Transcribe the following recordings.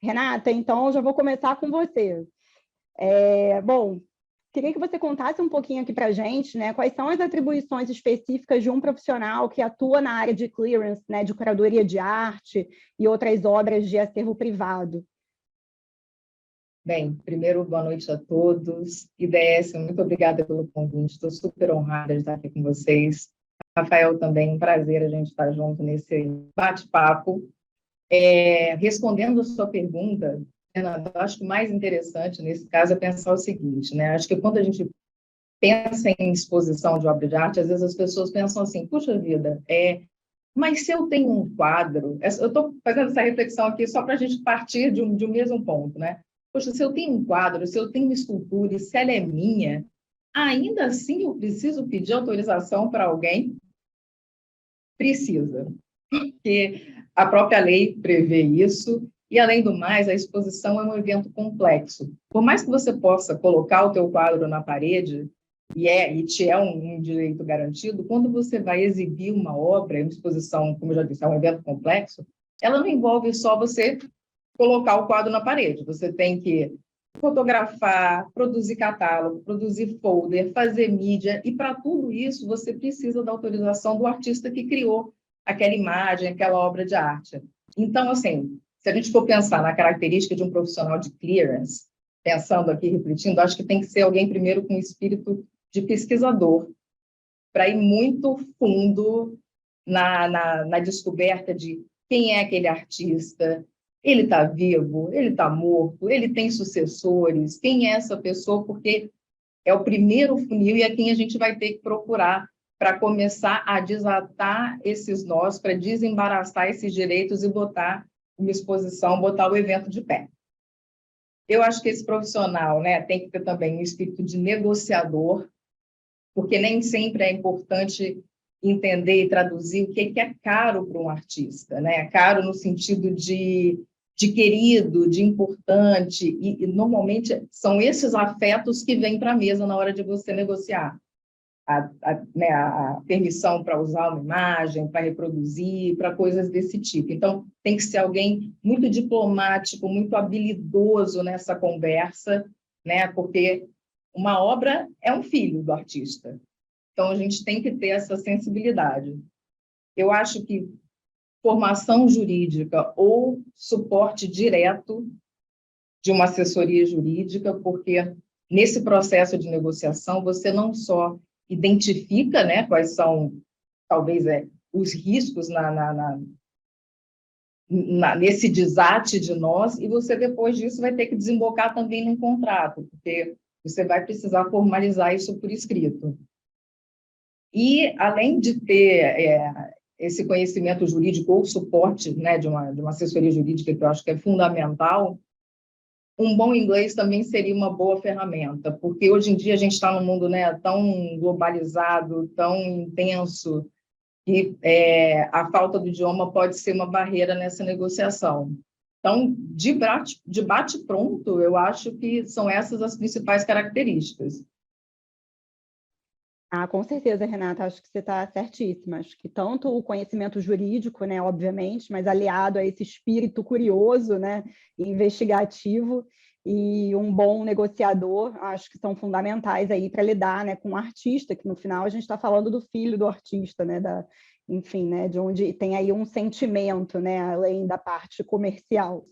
Renata, então eu já vou começar com você. Bom, queria que você contasse um pouquinho aqui para a gente, né, quais são as atribuições específicas de um profissional que atua na área de clearance, né, de curadoria de arte e outras obras de acervo privado. Bem, primeiro, boa noite a todos. IDS, muito obrigada pelo convite. Estou super honrada de estar aqui com vocês. Rafael, também, um prazer a gente estar junto nesse bate-papo. Respondendo a sua pergunta, Fernanda, eu acho que o mais interessante nesse caso é pensar o seguinte, né? Acho que quando a gente pensa em exposição de obra de arte, às vezes as pessoas pensam assim, puxa vida, mas se eu tenho um quadro... Eu estou fazendo essa reflexão aqui só para a gente partir de um mesmo ponto, né? Poxa, se eu tenho um quadro, se eu tenho uma escultura e se ela é minha, ainda assim eu preciso pedir autorização para alguém? Precisa, porque a própria lei prevê isso, e além do mais, a exposição é um evento complexo. Por mais que você possa colocar o teu quadro na parede, e te é um direito garantido, quando você vai exibir uma obra, uma exposição, como eu já disse, é um evento complexo, ela não envolve só você colocar o quadro na parede. Você tem que fotografar, produzir catálogo, produzir folder, fazer mídia, e para tudo isso você precisa da autorização do artista que criou aquela imagem, aquela obra de arte. Então, assim, se a gente for pensar na característica de um profissional de clearance, pensando aqui, refletindo, acho que tem que ser alguém primeiro com espírito de pesquisador, para ir muito fundo na descoberta de quem é aquele artista, ele está vivo, ele está morto, ele tem sucessores, quem é essa pessoa, porque é o primeiro funil e é quem a gente vai ter que procurar para começar a desatar esses nós, para desembaraçar esses direitos e botar uma exposição, botar o evento de pé. Eu acho que esse profissional, né, tem que ter também um espírito de negociador, porque nem sempre é importante entender e traduzir o que é caro para um artista, né? Caro no sentido de querido, de importante, e normalmente são esses afetos que vêm para a mesa na hora de você negociar. A permissão para usar uma imagem, para reproduzir, para coisas desse tipo. Então, tem que ser alguém muito diplomático, muito habilidoso nessa conversa, né? Porque uma obra é um filho do artista. Então, a gente tem que ter essa sensibilidade. Eu acho que formação jurídica ou suporte direto de uma assessoria jurídica, porque nesse processo de negociação você não só identifica, né, quais são, talvez, os riscos nesse desate de nós, e você, depois disso, vai ter que desembocar também num contrato, porque você vai precisar formalizar isso por escrito. E, além de ter esse conhecimento jurídico ou suporte, né, de uma assessoria jurídica, que eu acho que é fundamental, um bom inglês também seria uma boa ferramenta, porque hoje em dia a gente está num mundo, né, tão globalizado, tão intenso, que a falta do idioma pode ser uma barreira nessa negociação. Então, de bate-pronto, eu acho que são essas as principais características. Com certeza, Renata, acho que você está certíssima. Acho que tanto o conhecimento jurídico, né, obviamente, mas aliado a esse espírito curioso, né, investigativo, e um bom negociador, acho que são fundamentais aí para lidar, né, com o artista, que no final a gente está falando do filho do artista, né, enfim, né, de onde tem aí um sentimento, né, além da parte comercial.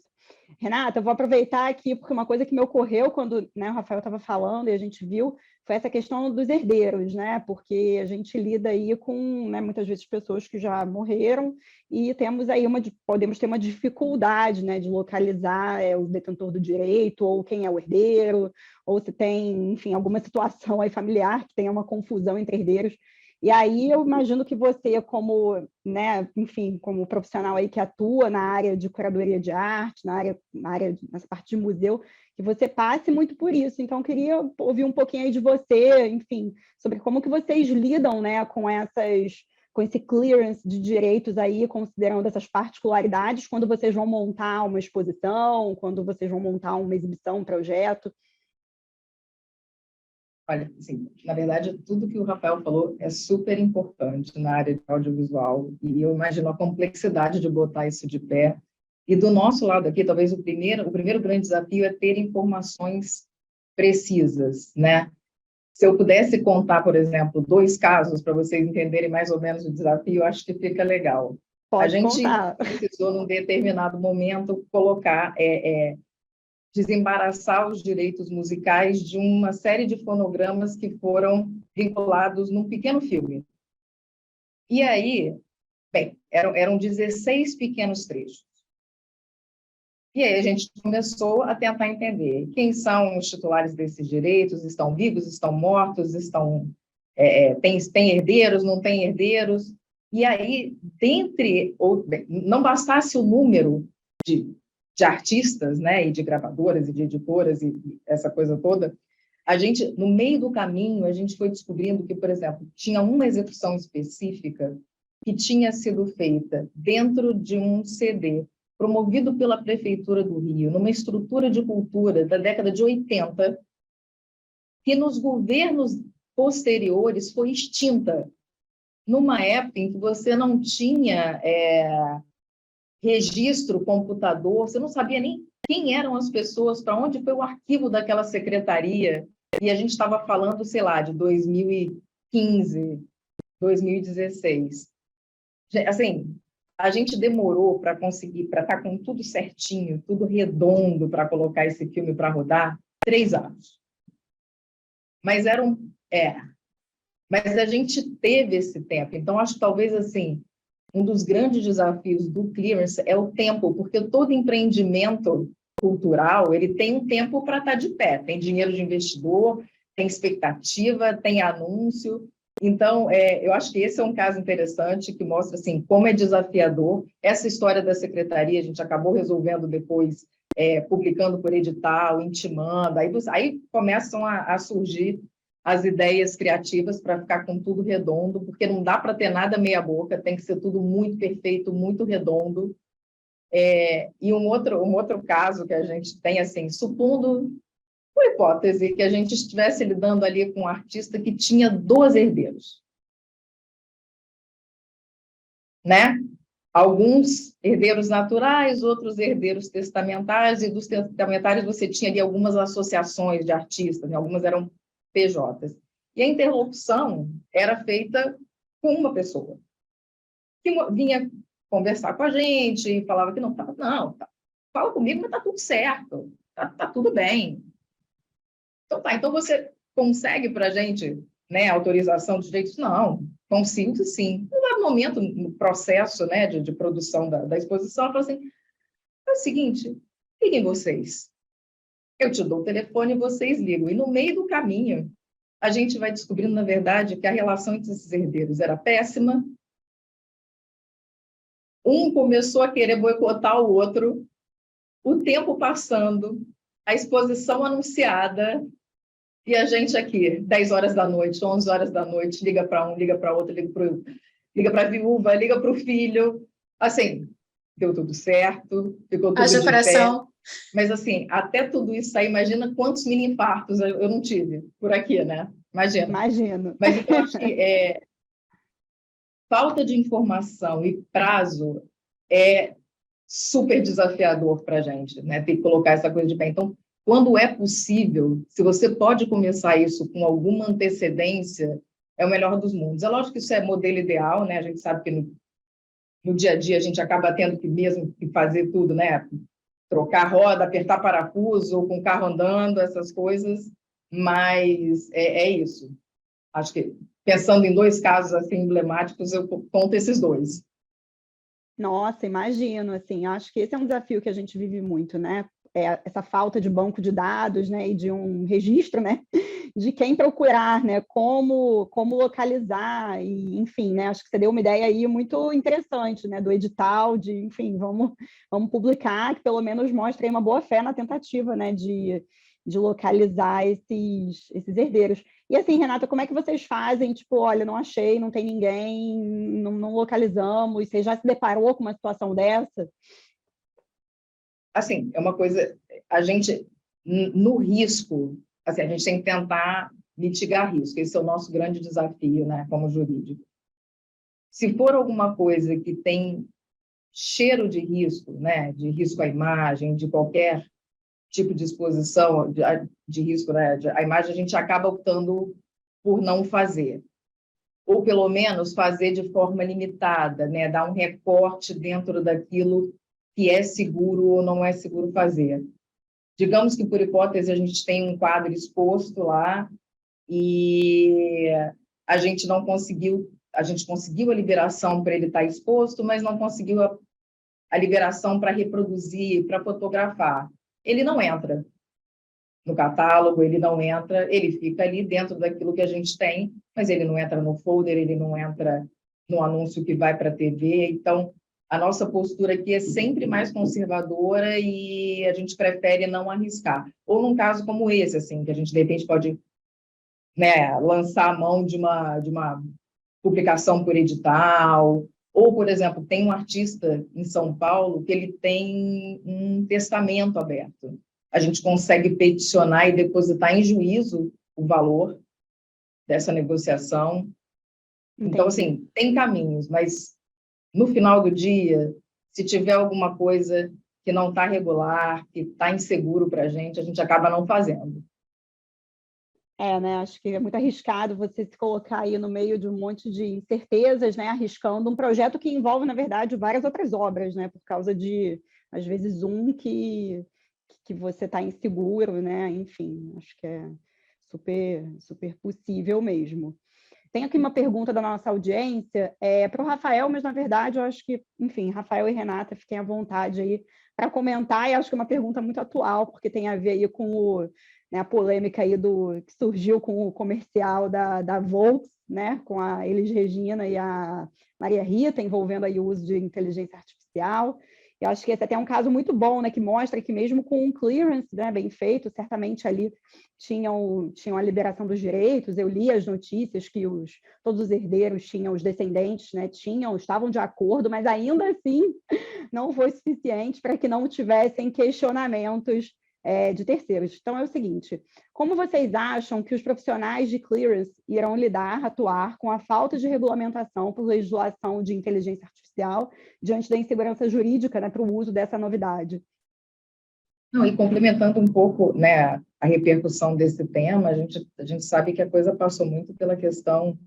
Renata, eu vou aproveitar aqui, porque uma coisa que me ocorreu quando, né, o Rafael estava falando e a gente viu, foi essa questão dos herdeiros, né? Porque a gente lida aí com, né, muitas vezes pessoas que já morreram e temos aí podemos ter uma dificuldade, né, de localizar o detentor do direito, ou quem é o herdeiro, ou se tem, enfim, alguma situação aí familiar que tenha uma confusão entre herdeiros. E aí eu imagino que você, como, né, enfim, como profissional aí que atua na área de curadoria de arte, nessa parte de museu, que você passe muito por isso. Então, eu queria ouvir um pouquinho aí de você, enfim, sobre como que vocês lidam, né, com esse clearance de direitos aí, considerando essas particularidades, quando vocês vão montar uma exposição, quando vocês vão montar uma exibição, um projeto. Olha, assim, na verdade, tudo que o Rafael falou é super importante na área de audiovisual, e eu imagino a complexidade de botar isso de pé. E do nosso lado aqui, talvez o primeiro grande desafio é ter informações precisas, né? Se eu pudesse contar, por exemplo, 2 casos para vocês entenderem mais ou menos o desafio, acho que fica legal. A Pode gente contar. precisou, num determinado momento, colocar, desembaraçar os direitos musicais de uma série de fonogramas que foram vinculados num pequeno filme. E aí, bem, eram 16 pequenos trechos. E aí a gente começou a tentar entender quem são os titulares desses direitos, estão vivos, estão mortos, tem herdeiros, não tem herdeiros. E aí, não bastasse o número de artistas, né, e de gravadoras e de editoras e essa coisa toda, no meio do caminho, a gente foi descobrindo que, por exemplo, tinha uma execução específica que tinha sido feita dentro de um CD promovido pela Prefeitura do Rio, numa estrutura de cultura da década de 80, que nos governos posteriores foi extinta, numa época em que você não tinha registro, computador, você não sabia nem quem eram as pessoas, para onde foi o arquivo daquela secretaria, e a gente estava falando, sei lá, de 2015, 2016. Assim, a gente demorou para estar com tudo certinho, tudo redondo para colocar esse filme para rodar, 3 anos. Mas mas a gente teve esse tempo. Então, acho que talvez assim, um dos grandes desafios do clearance é o tempo, porque todo empreendimento cultural, ele tem um tempo para estar de pé, tem dinheiro de investidor, tem expectativa, tem anúncio. Então, eu acho que esse é um caso interessante que mostra assim, como é desafiador. Essa história da secretaria, a gente acabou resolvendo depois, publicando por edital, intimando, aí começam a surgir as ideias criativas para ficar com tudo redondo, porque não dá para ter nada meia boca, tem que ser tudo muito perfeito, muito redondo. E um outro caso que a gente tem, assim, supondo, por hipótese, que a gente estivesse lidando ali com um artista que tinha 12 herdeiros, né? Alguns herdeiros naturais, outros herdeiros testamentários, e dos testamentários você tinha ali algumas associações de artistas, né? Algumas eram PJs. E a interlocução era feita com uma pessoa, que vinha conversar com a gente e falava que não, fala comigo, mas está tudo certo, tá tudo bem. Então tá, então você consegue para a gente, né, autorização dos direitos? Não, consigo sim. Em dado momento, no processo, né, de produção da exposição, ela falou assim, é o seguinte, liguem vocês. Eu te dou o telefone e vocês ligam. E no meio do caminho, a gente vai descobrindo, na verdade, que a relação entre esses herdeiros era péssima. Um começou a querer boicotar o outro, o tempo passando, a exposição anunciada, e a gente aqui, 10 horas da noite, 11 horas da noite, liga para um, liga para outro, liga para a viúva, liga para o filho. Assim, deu tudo certo, ficou tudo Haja de pé. coração. Mas, assim, até tudo isso aí, imagina quantos mini infartos eu não tive por aqui, né? Imagina. Imagino. Mas então, acho que falta de informação e prazo é super desafiador para a gente, né? Ter que colocar essa coisa de pé. Então, quando é possível, se você pode começar isso com alguma antecedência, é o melhor dos mundos. É lógico que isso é modelo ideal, né? A gente sabe que no dia a dia a gente acaba tendo que mesmo que fazer tudo, né? Trocar roda, apertar parafuso, com o carro andando, essas coisas, mas é isso. Acho que, pensando em 2 casos assim emblemáticos, eu conto esses 2. Nossa, imagino, assim, acho que esse é um desafio que a gente vive muito, né? Essa falta de banco de dados, né, e de um registro, né, de quem procurar, né, como localizar, e, enfim, né, acho que você deu uma ideia aí muito interessante, né, do edital, enfim, vamos publicar, que pelo menos mostre aí uma boa fé na tentativa, né, de localizar esses herdeiros. E assim, Renata, como é que vocês fazem? Tipo, olha, não achei, não tem ninguém, não localizamos. Você já se deparou com uma situação dessa? Assim, é uma coisa, a gente, no risco, assim, a gente tem que tentar mitigar risco. Esse é o nosso grande desafio, né, como jurídico. Se for alguma coisa que tem cheiro de risco, né, de risco à imagem, de qualquer tipo de exposição de risco, né, a imagem, a gente acaba optando por não fazer, ou pelo menos fazer de forma limitada, né, dar um recorte dentro daquilo que é seguro ou não é seguro fazer. Digamos que, por hipótese, a gente tem um quadro exposto lá e a gente conseguiu a liberação para ele estar exposto, mas não conseguiu a liberação para reproduzir, para fotografar. Ele não entra no catálogo, ele não entra, ele fica ali dentro daquilo que a gente tem, mas ele não entra no folder, ele não entra no anúncio que vai para a TV. Então, a nossa postura aqui é sempre mais conservadora e a gente prefere não arriscar. Ou num caso como esse, assim, que a gente, de repente, pode, né, lançar a mão de uma publicação por edital, ou, por exemplo, tem um artista em São Paulo que ele tem um testamento aberto. A gente consegue peticionar e depositar em juízo o valor dessa negociação. Entendi. Então, assim, tem caminhos, mas no final do dia, se tiver alguma coisa que não está regular, que está inseguro para a gente acaba não fazendo. Né? Acho que é muito arriscado você se colocar aí no meio de um monte de incertezas, né? Arriscando um projeto que envolve, na verdade, várias outras obras, né? Por causa de, às vezes, que você está inseguro, né? Enfim, acho que é super possível mesmo. Tem aqui uma pergunta da nossa audiência para o Rafael, mas, na verdade, eu acho que, enfim, Rafael e Renata, fiquem à vontade aí para comentar, e acho que é uma pergunta muito atual, porque tem a ver aí com a polêmica aí que surgiu com o comercial da Volks, né, com a Elis Regina e a Maria Rita, envolvendo aí o uso de inteligência artificial. Eu acho que esse até é um caso muito bom, né, que mostra que mesmo com um clearance, né, bem feito, certamente ali tinham a liberação dos direitos. Eu li as notícias que todos os herdeiros tinham, os descendentes, né, estavam de acordo, mas ainda assim não foi suficiente para que não tivessem questionamentos de terceiros. Então, é o seguinte, como vocês acham que os profissionais de clearance irão atuar com a falta de regulamentação por legislação de inteligência artificial diante da insegurança jurídica, né, para o uso dessa novidade? Não, e complementando um pouco, né, a repercussão desse tema, a gente sabe que a coisa passou muito pela questão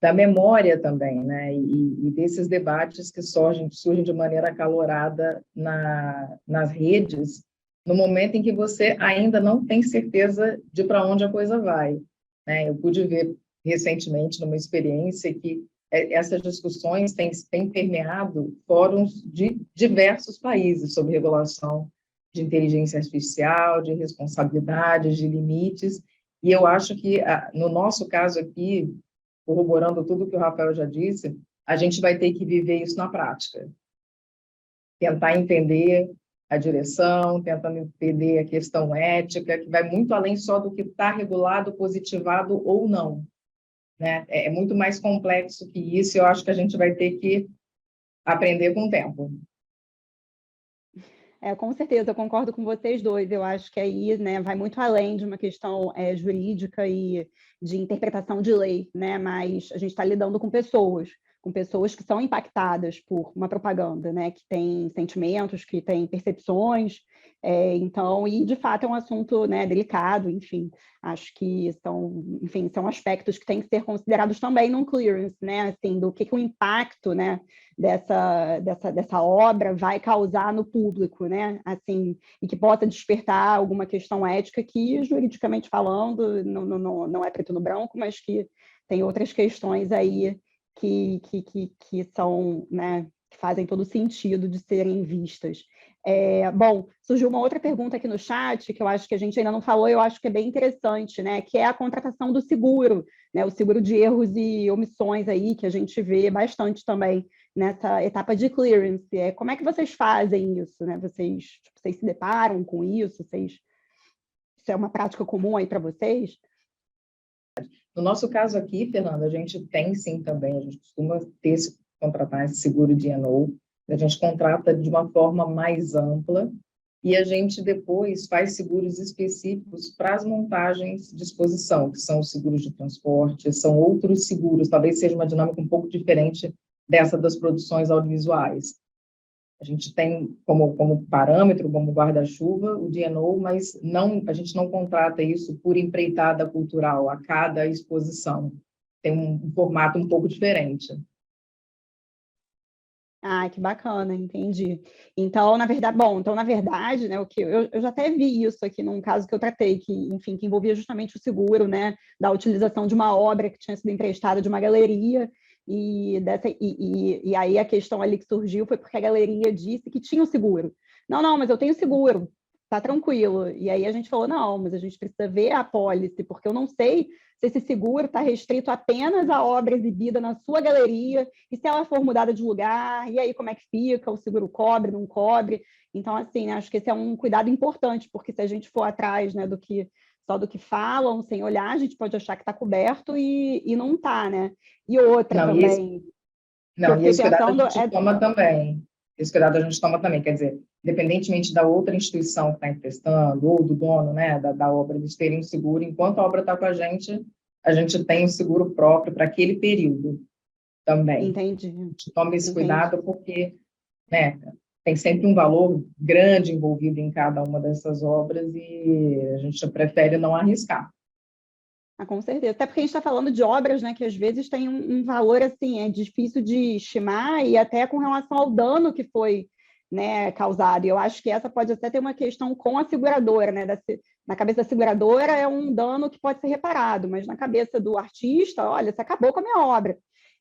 da memória também, né, e desses debates que surgem de maneira acalorada nas redes, no momento em que você ainda não tem certeza de para onde a coisa vai, né? Eu pude ver recentemente, numa experiência, que essas discussões têm permeado fóruns de diversos países sobre regulação de inteligência artificial, de responsabilidades, de limites, e eu acho que, no nosso caso aqui, corroborando tudo que o Rafael já disse, a gente vai ter que viver isso na prática. Tentar entender a direção, tentando entender a questão ética, que vai muito além só do que está regulado, positivado ou não, né? É muito mais complexo que isso, e eu acho que a gente vai ter que aprender com o tempo. Com certeza, eu concordo com vocês dois. Eu acho que aí, né, vai muito além de uma questão jurídica e de interpretação de lei, né? Mas a gente está lidando com pessoas que são impactadas por uma propaganda, né? Que tem sentimentos, que tem percepções. Então, e de fato é um assunto, né, delicado, enfim. Acho que são aspectos que têm que ser considerados também num clearance, né? Assim, do que o impacto, né, dessa obra vai causar no público, né? Assim, e que possa despertar alguma questão ética que, juridicamente falando, não é preto no branco, mas que tem outras questões aí que são, né, que fazem todo sentido de serem vistas. Bom, surgiu uma outra pergunta aqui no chat, que eu acho que a gente ainda não falou, eu acho que é bem interessante, né? Que é a contratação do seguro, né? O seguro de erros e omissões aí, que a gente vê bastante também nessa etapa de clearance. Como é que vocês fazem isso, né? Vocês se deparam com isso? Isso é uma prática comum aí para vocês? No nosso caso aqui, Fernanda, a gente tem sim também, a gente costuma contratar esse seguro de E&O, a gente contrata de uma forma mais ampla e a gente depois faz seguros específicos para as montagens de exposição, que são os seguros de transporte, são outros seguros, talvez seja uma dinâmica um pouco diferente dessa das produções audiovisuais. A gente tem como parâmetro, como guarda-chuva, o D&O, mas a gente não contrata isso por empreitada cultural a cada exposição. Tem um formato um pouco diferente. Ah, que bacana, entendi. Então, na verdade, né, o que eu já até vi isso aqui num caso que eu tratei, que, enfim, que envolvia justamente o seguro, né, da utilização de uma obra que tinha sido emprestada de uma galeria, e aí a questão ali que surgiu foi porque a galeria disse que tinha o seguro. Não, não, mas eu tenho seguro, tá tranquilo. E aí a gente falou, não, mas a gente precisa ver a apólice, porque eu não sei se esse seguro está restrito apenas à obra exibida na sua galeria, e se ela for mudada de lugar, e aí como é que fica? O seguro cobre, não cobre? Então, assim, acho que esse é um cuidado importante, porque se a gente for atrás, né, só do que falam, sem olhar, a gente pode achar que está coberto e não está, né? E outra Não, também, que eu e fiquei esse cuidado a pensando, gente toma também. Esse cuidado a gente toma também, quer dizer, independentemente da outra instituição que está emprestando, ou do dono, né, da obra, eles terem um seguro, enquanto a obra está com a gente tem um seguro próprio para aquele período também. entendi, A gente toma esse entendi. cuidado porque, né, tem sempre um valor grande envolvido em cada uma dessas obras e a gente prefere não arriscar. Ah, com certeza. Até porque a gente está falando de obras, né, que às vezes tem um valor assim, é difícil de estimar, e até com relação ao dano que foi, né, causado. E eu acho que essa pode até ter uma questão com a seguradora, né? Na cabeça da seguradora é um dano que pode ser reparado, mas na cabeça do artista, olha, você acabou com a minha obra.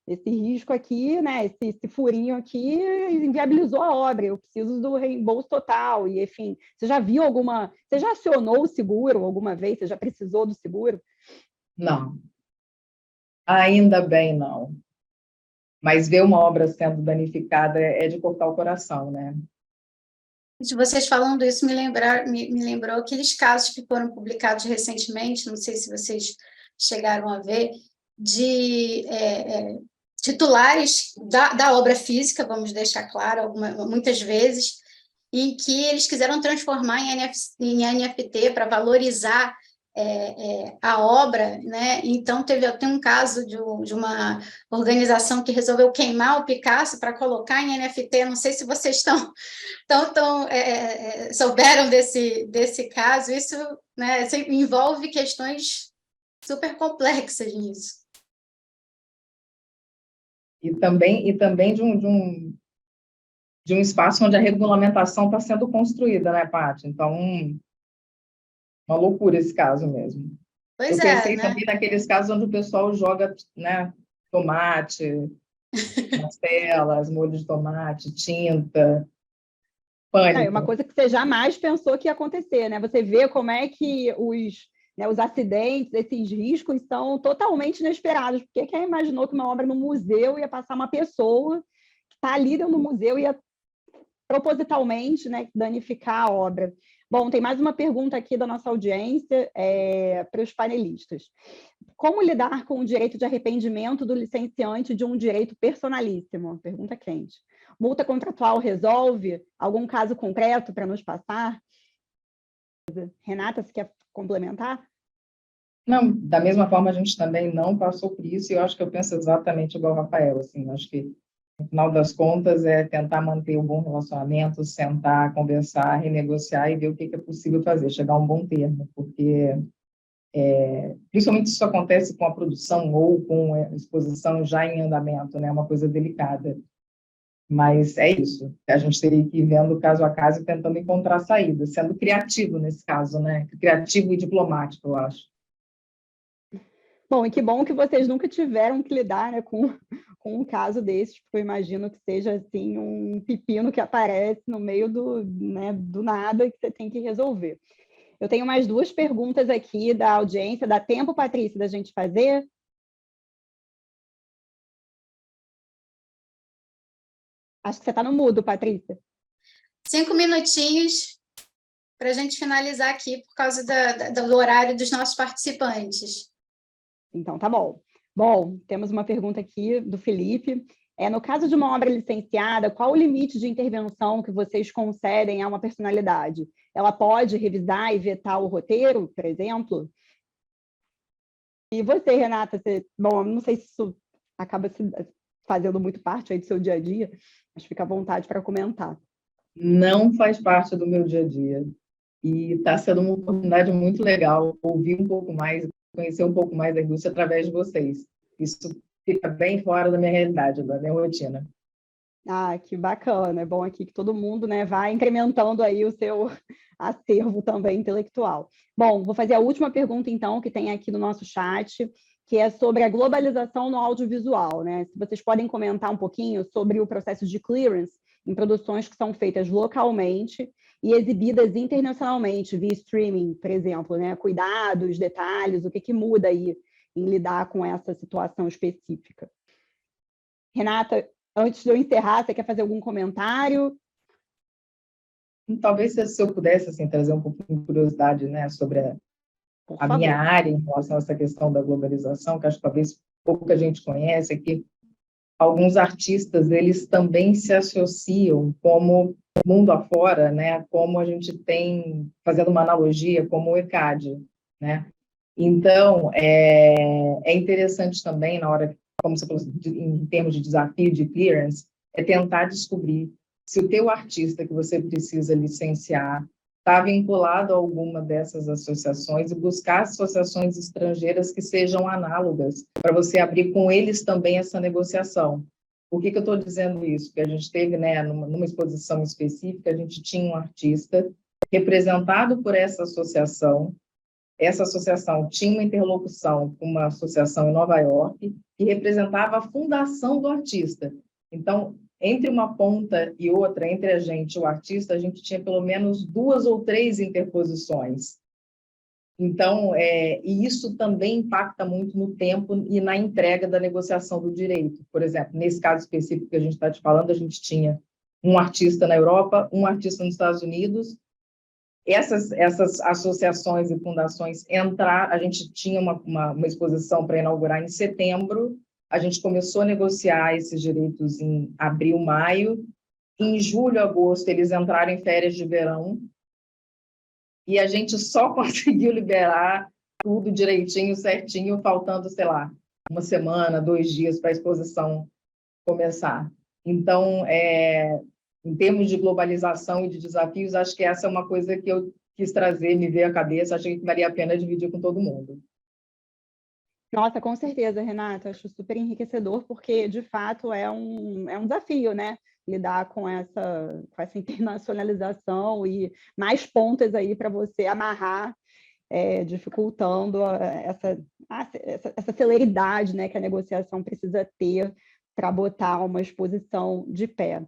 Esse risco aqui, né, esse furinho aqui inviabilizou a obra, eu preciso do reembolso total. E, enfim, você já acionou o seguro alguma vez? Você já precisou do seguro? Não, ainda bem não. Mas ver uma obra sendo danificada é de cortar o coração, né? De vocês falando isso me lembrou aqueles casos que foram publicados recentemente, não sei se vocês chegaram a ver, de titulares da obra física, vamos deixar claro, muitas vezes, em que eles quiseram transformar em NFT para valorizar a obra, né? Então tem um caso de uma organização que resolveu queimar o Picasso para colocar em NFT. Não sei se vocês souberam desse caso. Isso, né, envolve questões super complexas nisso. E também de um espaço onde a regulamentação está sendo construída, né, Paty? Então, uma loucura esse caso mesmo. Pois Eu é, pensei né? também naqueles casos onde o pessoal joga, né, tomate nas telas, molho de tomate, tinta, É uma pânico. coisa que você jamais pensou que ia acontecer, né? Você vê como é que os acidentes, esses riscos são totalmente inesperados. Por que quem imaginou que uma obra no museu ia passar uma pessoa que está ali dentro do museu e ia propositalmente, né, danificar a obra? Bom, tem mais uma pergunta aqui da nossa audiência para os panelistas. Como lidar com o direito de arrependimento do licenciante de um direito personalíssimo? Pergunta quente. Multa contratual resolve? Algum caso concreto para nos passar? Renata, você quer complementar? Não, da mesma forma, a gente também não passou por isso, e eu acho que eu penso exatamente igual o Rafael, assim, acho que, no final das contas, é tentar manter um bom relacionamento, sentar, conversar, renegociar e ver o que é possível fazer, chegar a um bom termo, porque, principalmente se isso acontece com a produção ou com a exposição já em andamento, né, é uma coisa delicada. Mas é isso, a gente teria que ir vendo caso a caso e tentando encontrar saída, sendo criativo nesse caso, né, criativo e diplomático, eu acho. Bom, e que bom que vocês nunca tiveram que lidar, né, com um caso desses, porque eu imagino que seja assim um pepino que aparece no meio né, do nada que você tem que resolver. Eu tenho mais duas perguntas aqui da audiência. Dá tempo, Patrícia, da gente fazer? Acho que você está no mudo, Patrícia. 5 minutinhos para a gente finalizar aqui por causa do horário dos nossos participantes. Então, tá bom. Bom, temos uma pergunta aqui do Felipe. No caso de uma obra licenciada, qual o limite de intervenção que vocês concedem a uma personalidade? Ela pode revisar e vetar o roteiro, por exemplo? E você, Renata, bom, não sei se isso acaba fazendo muito parte aí do seu dia a dia, mas fica à vontade para comentar. não faz parte do meu dia a dia. E está sendo uma oportunidade muito legal ouvir um pouco mais, conhecer um pouco mais da indústria através de vocês. Isso fica bem fora da minha realidade, da minha rotina. Ah, que bacana. É bom aqui que todo mundo, né, vai incrementando aí o seu acervo também intelectual. Bom, vou fazer a última pergunta, então, que tem aqui no nosso chat, que é sobre a globalização no audiovisual, né? Se vocês podem comentar um pouquinho sobre o processo de clearance em produções que são feitas localmente e exibidas internacionalmente, via streaming, por exemplo, né? Cuidados, detalhes, o que muda aí em lidar com essa situação específica. Renata, antes de eu encerrar, você quer fazer algum comentário? Talvez se eu pudesse assim, trazer um pouquinho de curiosidade, né, sobre a minha área em relação a essa questão da globalização, que acho que talvez pouca gente conhece, é que alguns artistas eles também se associam como mundo afora, né, como a gente tem, fazendo uma analogia, como o ECAD, né? Então, é interessante também, na hora, como você falou, em termos de desafio de clearance, é tentar descobrir se o teu artista que você precisa licenciar está vinculado a alguma dessas associações e buscar associações estrangeiras que sejam análogas para você abrir com eles também essa negociação. Por que eu estou dizendo isso? Porque a gente teve, né, numa exposição específica, a gente tinha um artista representado por essa associação tinha uma interlocução com uma associação em Nova York que representava a fundação do artista. Então, entre uma ponta e outra, entre a gente e o artista, a gente tinha pelo menos 2 ou 3 interposições. Então, e isso também impacta muito no tempo e na entrega da negociação do direito. Por exemplo, nesse caso específico que a gente está te falando, a gente tinha um artista na Europa, um artista nos Estados Unidos. Essas associações e fundações a gente tinha uma exposição para inaugurar em setembro, a gente começou a negociar esses direitos em abril, maio, em julho, agosto, eles entraram em férias de verão, e a gente só conseguiu liberar tudo direitinho, certinho, faltando, sei lá, uma semana, 2 dias para a exposição começar. Então, em termos de globalização e de desafios, acho que essa é uma coisa que eu quis trazer, me veio à cabeça, achei que valia a pena dividir com todo mundo. Nossa, com certeza, Renata, acho super enriquecedor, porque, de fato, é um desafio, né? Lidar com essa internacionalização e mais pontas aí para você amarrar, dificultando essa celeridade, né, que a negociação precisa ter para botar uma exposição de pé.